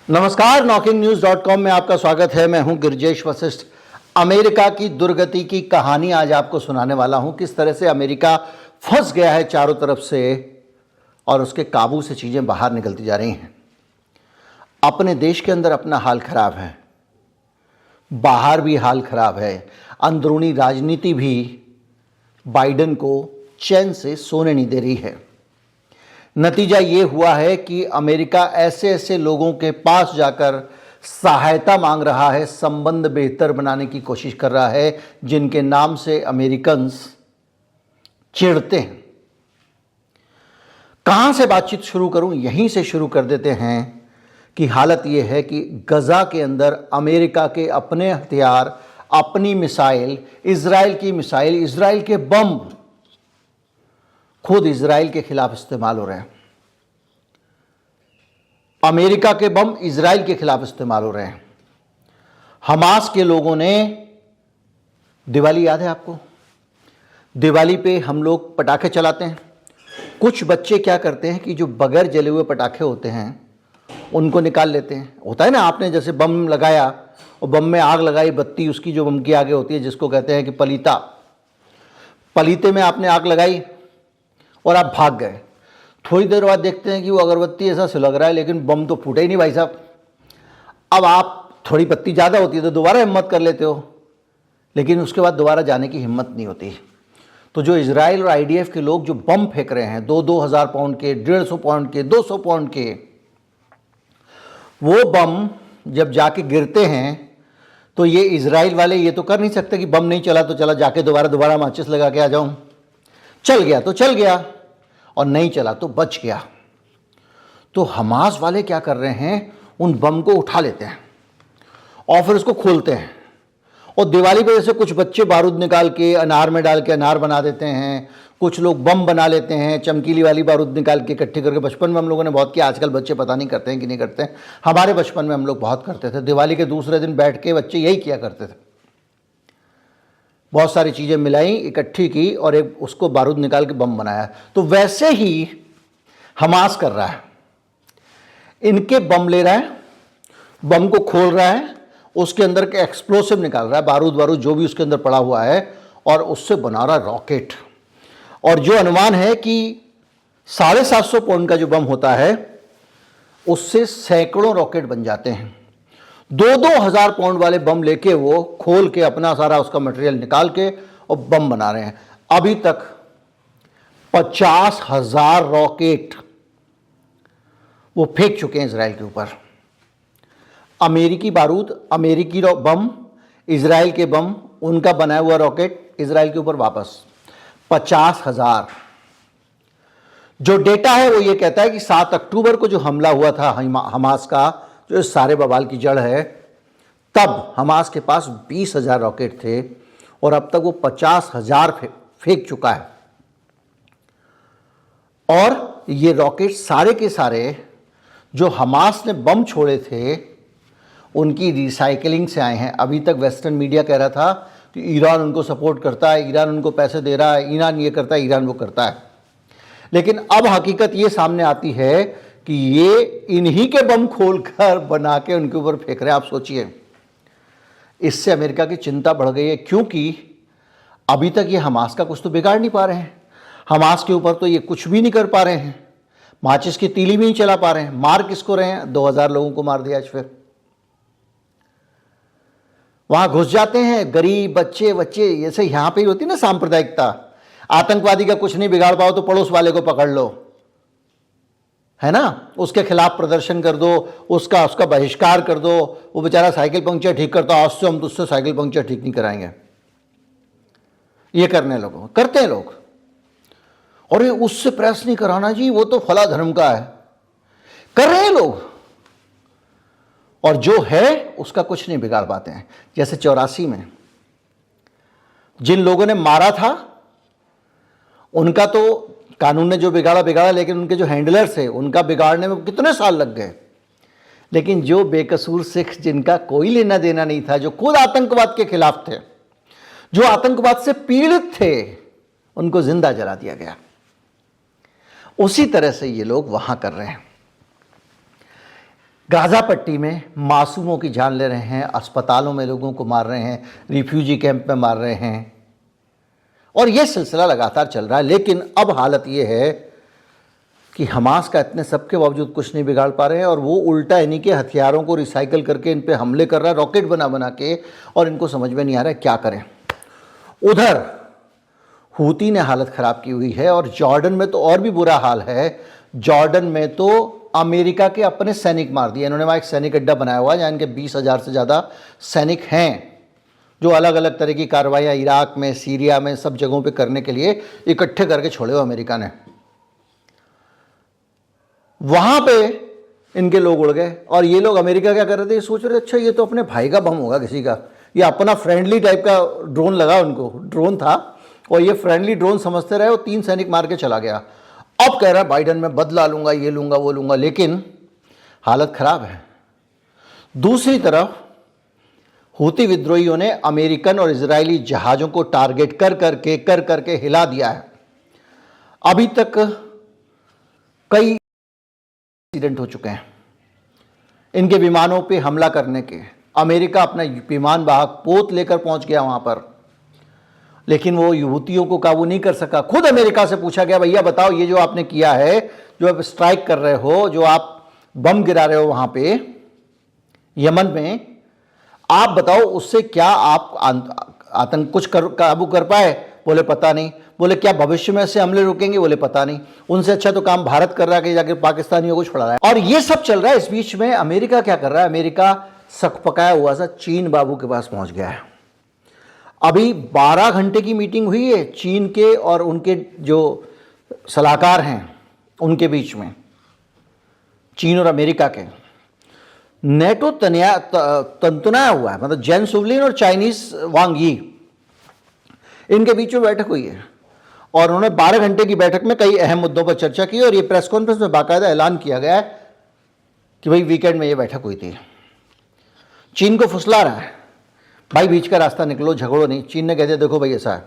नमस्कार, knocking-news.com में आपका स्वागत है। मैं हूं गिरजेश वशिष्ठ। अमेरिका की दुर्गति की कहानी आज आपको सुनाने वाला हूं। किस तरह से अमेरिका फंस गया है चारों तरफ से और उसके काबू से चीज़ें बाहर निकलती जा रही हैं। अपने देश के अंदर अपना हाल खराब है, बाहर भी हाल खराब है। अंदरूनी राजनीति भी बाइडेन को चैन से सोने नहीं दे रही है। नतीजा ये हुआ है कि अमेरिका ऐसे ऐसे लोगों के पास जाकर सहायता मांग रहा है, संबंध बेहतर बनाने की कोशिश कर रहा है, जिनके नाम से अमेरिकन्स चिढ़ते हैं। कहां से बातचीत शुरू करूं? यहीं से शुरू कर देते हैं कि हालत यह है कि गजा के अंदर अमेरिका के अपने हथियार, अपनी मिसाइल, इजराइल की मिसाइल, इजराइल के बम खुद इजराइल के खिलाफ इस्तेमाल हो रहे हैं। अमेरिका के बम इजराइल के खिलाफ इस्तेमाल हो रहे हैं। हमास के लोगों ने, दिवाली याद है आपको? दिवाली पे हम लोग पटाखे चलाते हैं। कुछ बच्चे क्या करते हैं कि जो बगैर जले हुए पटाखे होते हैं उनको निकाल लेते हैं। होता है ना, आपने जैसे बम लगाया और बम में आग लगाई, बत्ती उसकी जो बम की आगे होती है जिसको कहते हैं कि पलीता, पलीते में आपने आग लगाई और आप भाग गए। थोड़ी देर बाद देखते हैं कि वो अगरबत्ती ऐसा सुलग रहा है लेकिन बम तो फूटा ही नहीं भाई साहब। अब आप, थोड़ी बत्ती ज़्यादा होती है तो दोबारा हिम्मत कर लेते हो, लेकिन उसके बाद दोबारा जाने की हिम्मत नहीं होती। तो जो इजराइल और आईडीएफ के लोग जो बम फेंक रहे हैं, 2-2 हज़ार पाउंड के, 150 पाउंड के, 200 पाउंड के, वो बम जब जाके गिरते हैं तो ये इजराइल वाले ये तो कर नहीं सकते कि बम नहीं चला तो चला, जाके दोबारा माचिस लगा के आ जाऊं। चल गया तो चल गया और नहीं चला तो बच गया। तो हमास वाले क्या कर रहे हैं, उन बम को उठा लेते हैं और फिर उसको खोलते हैं और दिवाली पे जैसे कुछ बच्चे बारूद निकाल के अनार में डाल के अनार बना देते हैं, कुछ लोग बम बना लेते हैं, चमकीली वाली बारूद निकाल के इकट्ठी करके। बचपन में हम लोगों ने बहुत किया, आजकल बच्चे पता नहीं करते हैं कि नहीं करते हैं। हमारे बचपन में हम लोग बहुत करते थे। दिवाली के दूसरे दिन बैठ के बच्चे यही किया करते थे, बहुत सारी चीज़ें मिलाई, इकट्ठी की और एक उसको बारूद निकाल के बम बनाया। तो वैसे ही हमास कर रहा है। इनके बम ले रहा है, बम को खोल रहा है, उसके अंदर के एक्सप्लोसिव निकाल रहा है, बारूद जो भी उसके अंदर पड़ा हुआ है, और उससे बना रहा रॉकेट। और जो अनुमान है कि 750 पाउंड का जो बम होता है उससे सैकड़ों रॉकेट बन जाते हैं। 2-2 हज़ार पाउंड वाले बम लेके वो खोल के अपना सारा उसका मटेरियल निकाल के और बम बना रहे हैं। अभी तक 50,000 रॉकेट वो फेंक चुके हैं इजराइल के ऊपर। अमेरिकी बारूद, अमेरिकी बम, इजराइल के बम, उनका बनाया हुआ रॉकेट इजराइल के ऊपर वापस 50,000। जो डेटा है वो ये कहता है कि 7 अक्टूबर को जो हमला हुआ था हमास का, जो इस सारे बवाल की जड़ है, तब हमास के पास 20,000 रॉकेट थे और अब तक वो 50,000 फेंक चुका है। और ये रॉकेट सारे के सारे जो हमास ने बम छोड़े थे उनकी रिसाइकलिंग से आए हैं। अभी तक वेस्टर्न मीडिया कह रहा था कि ईरान उनको सपोर्ट करता है, ईरान उनको पैसे दे रहा है, ईरान ये करता है, ईरान वो करता है। लेकिन अब हकीकत ये सामने आती है कि ये इन्हीं के बम खोलकर बना के उनके ऊपर फेंक रहे हैं। आप सोचिए, इससे अमेरिका की चिंता बढ़ गई है, क्योंकि अभी तक ये हमास का कुछ तो बिगाड़ नहीं पा रहे हैं। हमास के ऊपर तो ये कुछ भी नहीं कर पा रहे हैं, माचिस की तीली भी नहीं चला पा रहे हैं। मार किसको रहे हैं? 2,000 लोगों को मार दिया। आज फिर वहां घुस जाते हैं गरीब बच्चे, जैसे यहां पे ही होती ना सांप्रदायिकता, आतंकवादी का कुछ नहीं बिगाड़ पाओ तो पड़ोस वाले को पकड़ लो, है ना, उसके खिलाफ प्रदर्शन कर दो, उसका बहिष्कार कर दो। वो बेचारा साइकिल पंक्चर ठीक करता, आज से हम तुझसे साइकिल पंक्चर ठीक नहीं कराएंगे। ये करते हैं लोग। और ये उससे प्रेस नहीं कराना जी, वो तो फला धर्म का है, कर रहे हैं लोग। और जो है उसका कुछ नहीं बिगाड़ पाते हैं। जैसे 84 में जिन लोगों ने मारा था उनका तो कानून ने जो बिगाड़ा, लेकिन उनके जो हैंडलर्स थे उनका बिगाड़ने में कितने साल लग गए। लेकिन जो बेकसूर सिख, जिनका कोई लेना देना नहीं था, जो खुद आतंकवाद के खिलाफ थे, जो आतंकवाद से पीड़ित थे, उनको जिंदा जला दिया गया। उसी तरह से ये लोग वहां कर रहे हैं। गाज़ा पट्टी में मासूमों की जान ले रहे हैं, अस्पतालों में लोगों को मार रहे हैं, रिफ्यूजी कैंप में मार रहे हैं, और यह सिलसिला लगातार चल रहा है। लेकिन अब हालत यह है कि हमास का इतने सबके बावजूद कुछ नहीं बिगाड़ पा रहे हैं, और वो उल्टा इन्हीं के हथियारों को रिसाइकल करके इन पे हमले कर रहा है, रॉकेट बना बना के, और इनको समझ में नहीं आ रहा है क्या करें। उधर हूती ने हालत ख़राब की हुई है, और जॉर्डन में तो और भी बुरा हाल है। जॉर्डन में तो अमेरिका के अपने सैनिक मार दिए इन्होंने। वहाँ एक सैनिक अड्डा बनाया हुआ है जहाँ इनके 20,000 से ज़्यादा सैनिक हैं, जो अलग अलग तरह की कार्रवाइयाँ इराक में, सीरिया में, सब जगहों पे करने के लिए इकट्ठे करके छोड़े हुए अमेरिका ने। वहाँ पे इनके लोग उड़ गए, और ये लोग अमेरिका क्या कर रहे थे, ये सोच रहे थे अच्छा ये तो अपने भाई का बम होगा किसी का, ये अपना फ्रेंडली टाइप का ड्रोन लगा, उनको ड्रोन था और ये फ्रेंडली ड्रोन समझते रहे, और 3 सैनिक मार के चला गया। अब कह रहा है बाइडन मैं बदला लूँगा, ये लूँगा वो लूँगा, लेकिन हालत ख़राब है। दूसरी तरफ हूती विद्रोहियों ने अमेरिकन और इजरायली जहाज़ों को टारगेट कर करके हिला दिया है। अभी तक कई एक्सीडेंट हो चुके हैं इनके विमानों पे हमला करने के। अमेरिका अपना विमान वाहक पोत लेकर पहुंच गया वहां पर, लेकिन वो हूतियों को काबू नहीं कर सका। खुद अमेरिका से पूछा गया भैया बताओ ये जो आपने किया है, जो आप स्ट्राइक कर रहे हो, जो आप बम गिरा रहे हो वहां पे यमन में, आप बताओ उससे क्या आप आतंक कुछ काबू कर पाए? बोले पता नहीं। बोले क्या भविष्य में ऐसे हमले रुकेंगे? बोले पता नहीं। उनसे अच्छा तो काम भारत कर रहा है कि जाके पाकिस्तानियों को छुड़ा रहा है। और ये सब चल रहा है, इस बीच में अमेरिका क्या कर रहा है? अमेरिका सकपकाया हुआ सा चीन बाबू के पास पहुंच गया है। अभी 12 घंटे की मीटिंग हुई है चीन के और उनके जो सलाहकार हैं उनके बीच में, चीन और अमेरिका के। नेटो तंतुनाया हुआ है, मतलब जेन सुवलिन और चाइनीज वांग यी, इनके बीच में बैठक हुई है, और उन्होंने 12 घंटे की बैठक में कई अहम मुद्दों पर चर्चा की, और ये प्रेस कॉन्फ्रेंस में बाकायदा ऐलान किया गया है कि भाई वीकेंड में ये बैठक हुई थी। चीन को फुसला रहा है भाई बीच का रास्ता निकलो, झगड़ो नहीं। चीन ने कह दिया देखो भाई ऐसा है,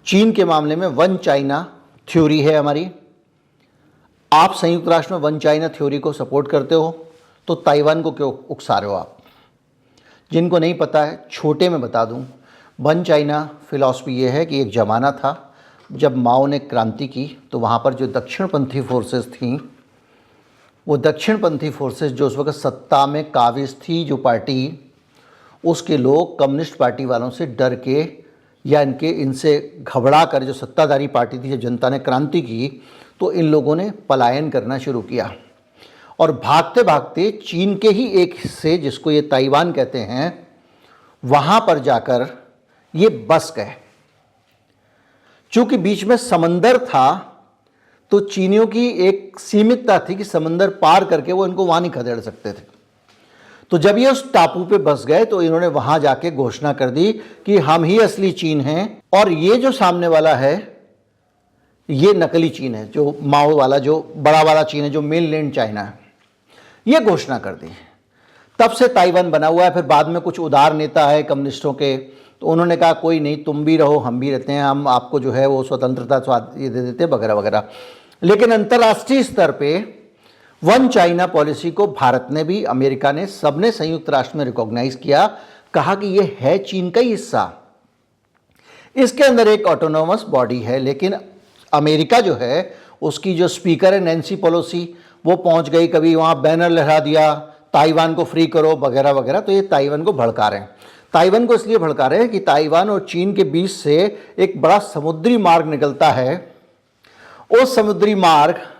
चीन के मामले में वन चाइना थ्योरी है हमारी, आप संयुक्त राष्ट्र में वन चाइना थ्योरी को सपोर्ट करते हो, तो ताइवान को क्यों उकसा रहे हो आप? जिनको नहीं पता है छोटे में बता दूं, वन चाइना फिलॉसफी ये है कि एक ज़माना था जब माओ ने क्रांति की, तो वहाँ पर जो दक्षिणपंथी फोर्सेस थीं, वो दक्षिणपंथी फोर्सेस जो उस वक्त सत्ता में काबिज थी जो पार्टी, उसके लोग कम्युनिस्ट पार्टी वालों से डर के या इनसे घबरा कर, जो सत्ताधारी पार्टी थी, जब जनता ने क्रांति की तो इन लोगों ने पलायन करना शुरू किया, और भागते भागते चीन के ही एक हिस्से जिसको ये ताइवान कहते हैं, वहाँ पर जाकर ये बस गए। चूँकि बीच में समंदर था तो चीनियों की एक सीमितता थी कि समंदर पार करके वो इनको वहाँ नहीं खदेड़ सकते थे। तो जब ये उस टापू पे बस गए तो इन्होंने वहाँ जाके घोषणा कर दी कि हम ही असली चीन हैं, और ये जो सामने वाला है ये नकली चीन है, जो माओ वाला, जो बड़ा वाला चीन है, जो मेनलैंड चाइना है, ये घोषणा कर दी। तब से ताइवान बना हुआ है। फिर बाद में कुछ उदार नेता है कम्युनिस्टों के, तो उन्होंने कहा कोई नहीं, तुम भी रहो हम भी रहते हैं, हम आपको जो है वो स्वतंत्रता ये दे देते वगैरह वगैरह। लेकिन अंतर्राष्ट्रीय स्तर पे वन चाइना पॉलिसी को भारत ने भी, अमेरिका ने, सबने संयुक्त राष्ट्र में रिकॉग्नाइज किया, कहा कि ये है चीन का ही हिस्सा, इसके अंदर एक ऑटोनोमस बॉडी है। लेकिन अमेरिका जो है उसकी जो स्पीकर है नैन्सी पेलोसी, वो पहुंच गई, कभी वहाँ बैनर लहरा दिया ताइवान को फ्री करो वगैरह वगैरह। तो ये ताइवान को भड़का रहे हैं। ताइवान को इसलिए भड़का रहे हैं कि ताइवान और चीन के बीच से एक बड़ा समुद्री मार्ग निकलता है, वो समुद्री मार्ग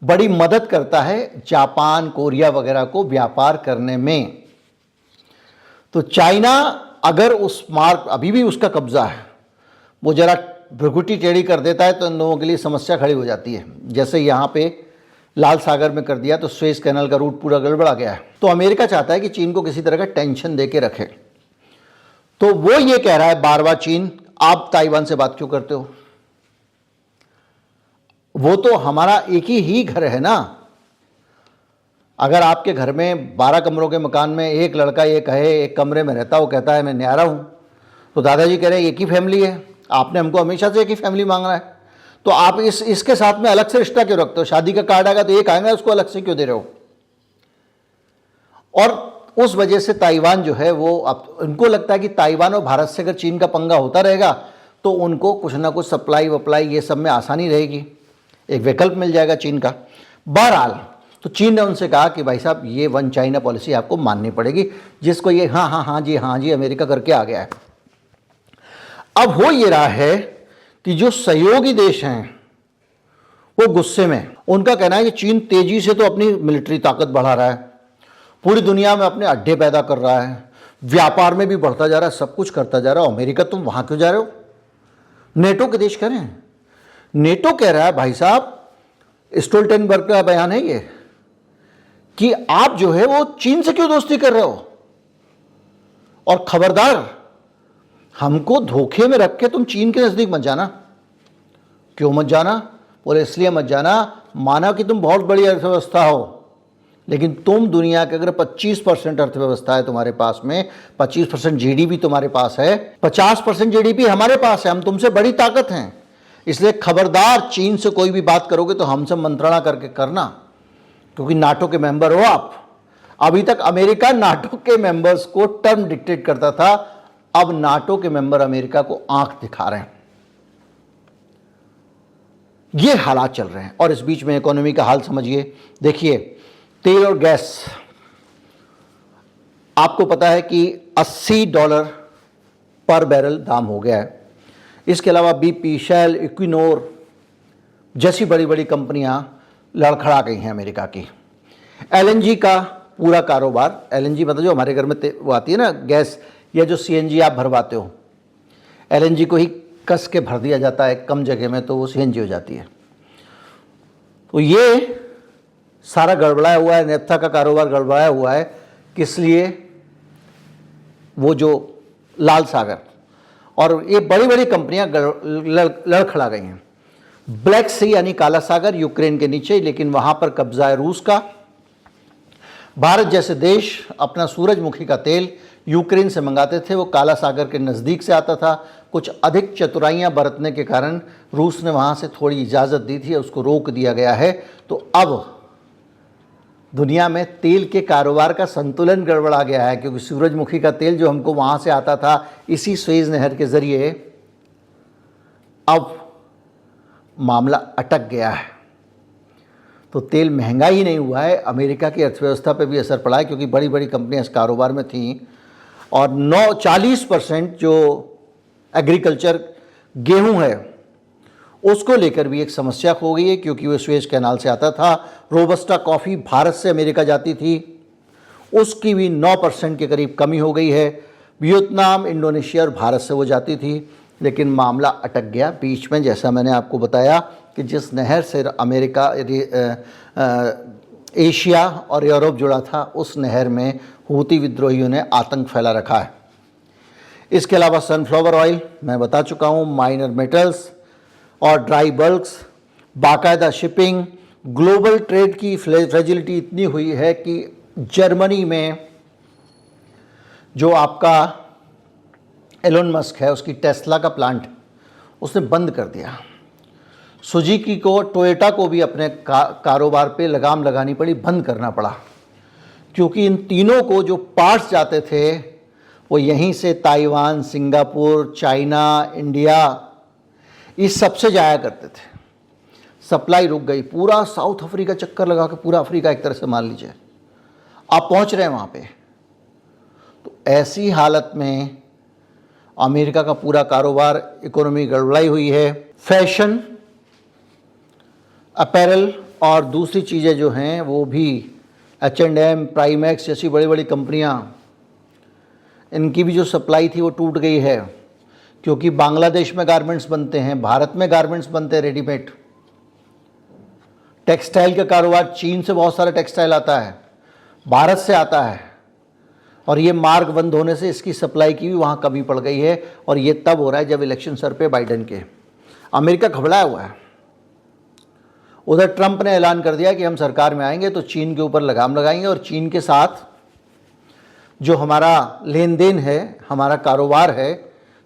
बड़ी मदद करता है जापान, कोरिया वगैरह को व्यापार करने में। तो चाइना अगर उस मार्ग, अभी भी उसका कब्जा है, वो जरा भ्रुकुटी टेढ़ी कर देता है तो इन लोगों के लिए समस्या खड़ी हो जाती है। जैसे यहाँ पे लाल सागर में कर दिया तो सुएज कैनाल का रूट पूरा गड़बड़ा गया है। तो अमेरिका चाहता है कि चीन को किसी तरह का टेंशन दे के रखे। तो वो ये कह रहा है बार बार, चीन आप ताइवान से बात क्यों करते हो? वो तो हमारा एक ही घर है ना। अगर आपके घर में 12 कमरों के मकान में एक लड़का ये कहे एक कमरे में रहता, वो कहता है मैं न्यारा हूं, तो दादाजी कह रहे हैं एक ही फैमिली है, आपने हमको हमेशा से एक ही फैमिली मांगना है, तो आप इसके साथ में अलग से रिश्ता क्यों रखते हो? शादी का कार्ड आएगा तो एक आएगा, उसको अलग से क्यों दे रहे हो? और उस वजह से ताइवान जो है वो, अब उनको लगता है कि ताइवान और भारत से अगर चीन का पंगा होता रहेगा तो उनको कुछ ना कुछ सप्लाई वप्लाई ये सब में आसानी रहेगी, एक विकल्प मिल जाएगा चीन का। बहरहाल तो चीन ने उनसे कहा कि भाई साहब ये वन चाइना पॉलिसी आपको माननी पड़ेगी, जिसको ये हाँ जी अमेरिका करके आ गया है। अब हो ये रहा है कि जो सहयोगी देश हैं वो गुस्से में, उनका कहना है कि चीन तेजी से तो अपनी मिलिट्री ताकत बढ़ा रहा है, पूरी दुनिया में अपने अड्डे पैदा कर रहा है, व्यापार में भी बढ़ता जा रहा है, सब कुछ करता जा रहा है। अमेरिका तुम वहां क्यों जा रहे हो? नेटो के देश कह रहे हैं, नेटो कह रहा है भाई साहब, स्टोल्टेनबर्ग का बयान है ये, कि आप जो है वो चीन से क्यों दोस्ती कर रहे हो, और खबरदार हमको धोखे में रख के तुम चीन के नजदीक मत जाना। क्यों मत जाना? बोले इसलिए मत जाना, माना कि तुम बहुत बड़ी अर्थव्यवस्था हो, लेकिन तुम दुनिया के अगर 25% अर्थव्यवस्था है तुम्हारे पास में, 25% जीडीपी तुम्हारे पास है, 50% जीडीपी हमारे पास है, हम तुमसे बड़ी ताकत हैं। इसलिए खबरदार चीन से कोई भी बात करोगे तो हमसे मंत्रणा करके करना, क्योंकि नाटो के मेंबर हो आप। अभी तक अमेरिका नाटो के मेंबर्स को टर्म डिक्टेट करता था, अब नाटो के मेंबर अमेरिका को आंख दिखा रहे हैं। ये हालात चल रहे हैं। और इस बीच में इकोनॉमी का हाल समझिए। देखिए, तेल और गैस, आपको पता है कि $80 पर बैरल दाम हो गया है। इसके अलावा BP, शेल, इक्विनोर जैसी बड़ी बड़ी कंपनियां लड़खड़ा गई हैं अमेरिका की। LNG का पूरा कारोबार, LNG मतलब जो हमारे घर में वो आती है ना गैस, या जो CNG आप भरवाते हो, LNG को ही कस के भर दिया जाता है कम जगह में तो वो CNG हो जाती है। तो ये सारा गड़बड़ाया हुआ है, नेफ्था का कारोबार गड़बड़ाया हुआ है। किस लिए? वो जो लाल सागर और ये बड़ी बड़ी कंपनियां लड़खड़ा गई हैं। ब्लैक सी यानी काला सागर यूक्रेन के नीचे, लेकिन वहां पर कब्जा है रूस का। भारत जैसे देश अपना सूरजमुखी का तेल यूक्रेन से मंगाते थे, वो काला सागर के नज़दीक से आता था। कुछ अधिक चतुराइयां बरतने के कारण रूस ने वहां से थोड़ी इजाज़त दी थी, उसको रोक दिया गया है। तो अब दुनिया में तेल के कारोबार का संतुलन गड़बड़ा गया है, क्योंकि सूरजमुखी का तेल जो हमको वहां से आता था इसी स्वेज नहर के ज़रिए, अब मामला अटक गया है। तो तेल महंगा ही नहीं हुआ है, अमेरिका की अर्थव्यवस्था पे भी असर पड़ा है, क्योंकि बड़ी बड़ी कंपनियां इस कारोबार में थीं। और 40% जो एग्रीकल्चर गेहूं है उसको लेकर भी एक समस्या हो गई है, क्योंकि वो स्वेज कैनाल से आता था। रोबस्टा कॉफ़ी भारत से अमेरिका जाती थी, उसकी भी 9% के करीब कमी हो गई है। वियतनाम, इंडोनेशिया और भारत से वो जाती थी, लेकिन मामला अटक गया बीच में। जैसा मैंने आपको बताया कि जिस नहर से अमेरिका, एशिया और यूरोप जुड़ा था, उस नहर में हूती विद्रोहियों ने आतंक फैला रखा है। इसके अलावा सनफ्लावर ऑयल मैं बता चुका हूँ, माइनर मेटल्स और ड्राई बल्क्स, बाकायदा शिपिंग, ग्लोबल ट्रेड की फ्रेजिलिटी इतनी हुई है कि जर्मनी में जो आपका एलोन मस्क है, उसकी टेस्ला का प्लांट उसने बंद कर दिया। सुजुकी को, टोयोटा को भी अपने कारोबार पे लगाम लगानी पड़ी, बंद करना पड़ा, क्योंकि इन तीनों को जो पार्ट्स जाते थे वो यहीं से ताइवान, सिंगापुर, चाइना, इंडिया, इस सबसे जाया करते थे। सप्लाई रुक गई, पूरा साउथ अफ्रीका चक्कर लगा के, पूरा अफ्रीका एक तरह से मान लीजिए आप पहुंच रहे हैं वहाँ पे। तो ऐसी हालत में अमेरिका का पूरा कारोबार, इकोनॉमी गड़बड़ाई हुई है। फैशन, अपैरल और दूसरी चीज़ें जो हैं वो भी, H&M, प्राइमैक्स जैसी बड़ी बड़ी कंपनियां, इनकी भी जो सप्लाई थी वो टूट गई है, क्योंकि बांग्लादेश में गारमेंट्स बनते हैं, भारत में गारमेंट्स बनते हैं रेडीमेड। टेक्सटाइल का कारोबार, चीन से बहुत सारा टेक्सटाइल आता है, भारत से आता है, और ये मार्ग बंद होने से इसकी सप्लाई की भी वहाँ कमी पड़ गई है। और ये तब हो रहा है जब इलेक्शन सर पे बाइडेन के। अमेरिका घबराया हुआ है। उधर ट्रंप ने ऐलान कर दिया कि हम सरकार में आएंगे तो चीन के ऊपर लगाम लगाएंगे, और चीन के साथ जो हमारा लेन देन है, हमारा कारोबार है,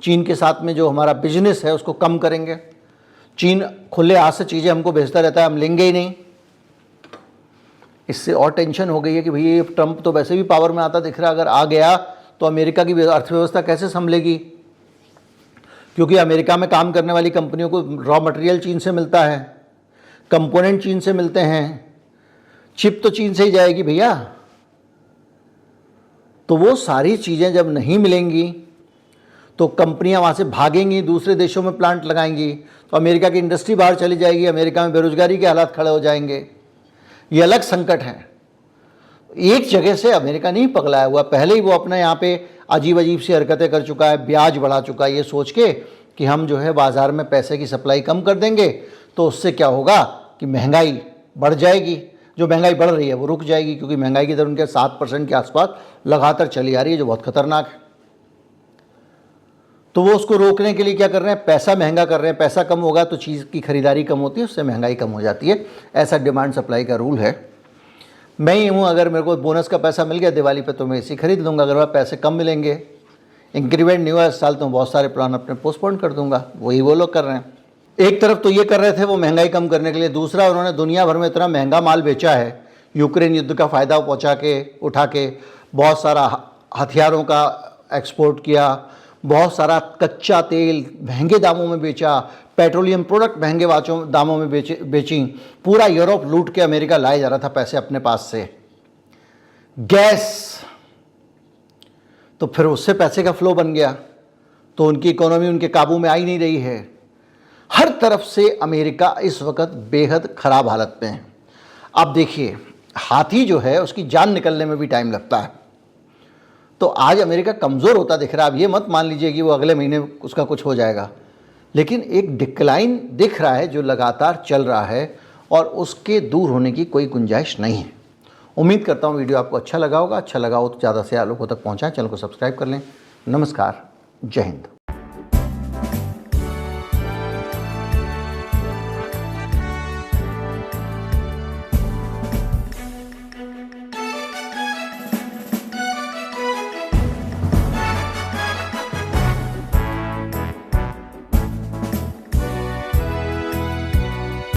चीन के साथ में जो हमारा बिजनेस है उसको कम करेंगे। चीन खुले हाथ से चीज़ें हमको भेजता रहता है, हम लेंगे ही नहीं। इससे और टेंशन हो गई है कि भाई ये ट्रंप तो वैसे भी पावर में आता दिख रहा, अगर आ गया तो अमेरिका की अर्थव्यवस्था कैसे संभलेगी, क्योंकि अमेरिका में काम करने वाली कंपनियों को रॉ मटेरियल चीन से मिलता है, कंपोनेंट चीन से मिलते हैं, चिप तो चीन से ही जाएगी भैया। तो वो सारी चीज़ें जब नहीं मिलेंगी तो कंपनियां वहाँ से भागेंगी, दूसरे देशों में प्लांट लगाएंगी, तो अमेरिका की इंडस्ट्री बाहर चली जाएगी, अमेरिका में बेरोजगारी के हालात खड़े हो जाएंगे। ये अलग संकट है। एक जगह से अमेरिका नहीं पगलाया हुआ, पहले ही वो अपने यहाँ पे अजीब अजीब सी हरकतें कर चुका है, ब्याज बढ़ा चुका है, ये सोच के कि हम जो है बाज़ार में पैसे की सप्लाई कम कर देंगे तो उससे क्या होगा कि महंगाई बढ़ जाएगी, जो महंगाई बढ़ रही है वो रुक जाएगी, क्योंकि महंगाई की दर उनके 7% के आसपास लगातार चली आ रही है, जो बहुत खतरनाक है। तो वो उसको रोकने के लिए क्या कर रहे हैं, पैसा महंगा कर रहे हैं। पैसा कम होगा तो चीज़ की खरीदारी कम होती है, उससे महंगाई कम हो जाती है। ऐसा डिमांड सप्लाई का रूल है। मैं ही हूँ, अगर मेरे को बोनस का पैसा मिल गया दिवाली पे तो मैं इसी खरीद लूँगा, अगर वह पैसे कम मिलेंगे, इंक्रीमेंट नहीं हुआ इस साल, तो बहुत सारे प्लान अपने पोस्टपोन कर दूंगा। वही वो लोग कर रहे हैं। एक तरफ तो ये कर रहे थे वो महंगाई कम करने के लिए, दूसरा उन्होंने दुनिया भर में इतना महंगा माल बेचा है, यूक्रेन युद्ध का फ़ायदा उठा के बहुत सारा हथियारों का एक्सपोर्ट किया, बहुत सारा कच्चा तेल महंगे दामों में बेचा, पेट्रोलियम प्रोडक्ट महंगे दामों में बेची, पूरा यूरोप लूट के अमेरिका लाया जा रहा था पैसे अपने पास से। गैस, तो फिर उससे पैसे का फ्लो बन गया, तो उनकी इकोनॉमी उनके काबू में आ ही नहीं रही है। हर तरफ से अमेरिका इस वक्त बेहद ख़राब हालत में है। अब देखिए, हाथी जो है उसकी जान निकलने में भी टाइम लगता है। तो आज अमेरिका कमज़ोर होता दिख रहा है। अब ये मत मान लीजिए कि वो अगले महीने उसका कुछ हो जाएगा, लेकिन एक डिक्लाइन दिख रहा है जो लगातार चल रहा है और उसके दूर होने की कोई गुंजाइश नहीं है। उम्मीद करता हूँ वीडियो आपको अच्छा लगा होगा। अच्छा लगा हो तो ज़्यादा से ज़्यादा लोगों तक पहुँचाएं, चैनल को सब्सक्राइब कर लें। नमस्कार, जय हिंद।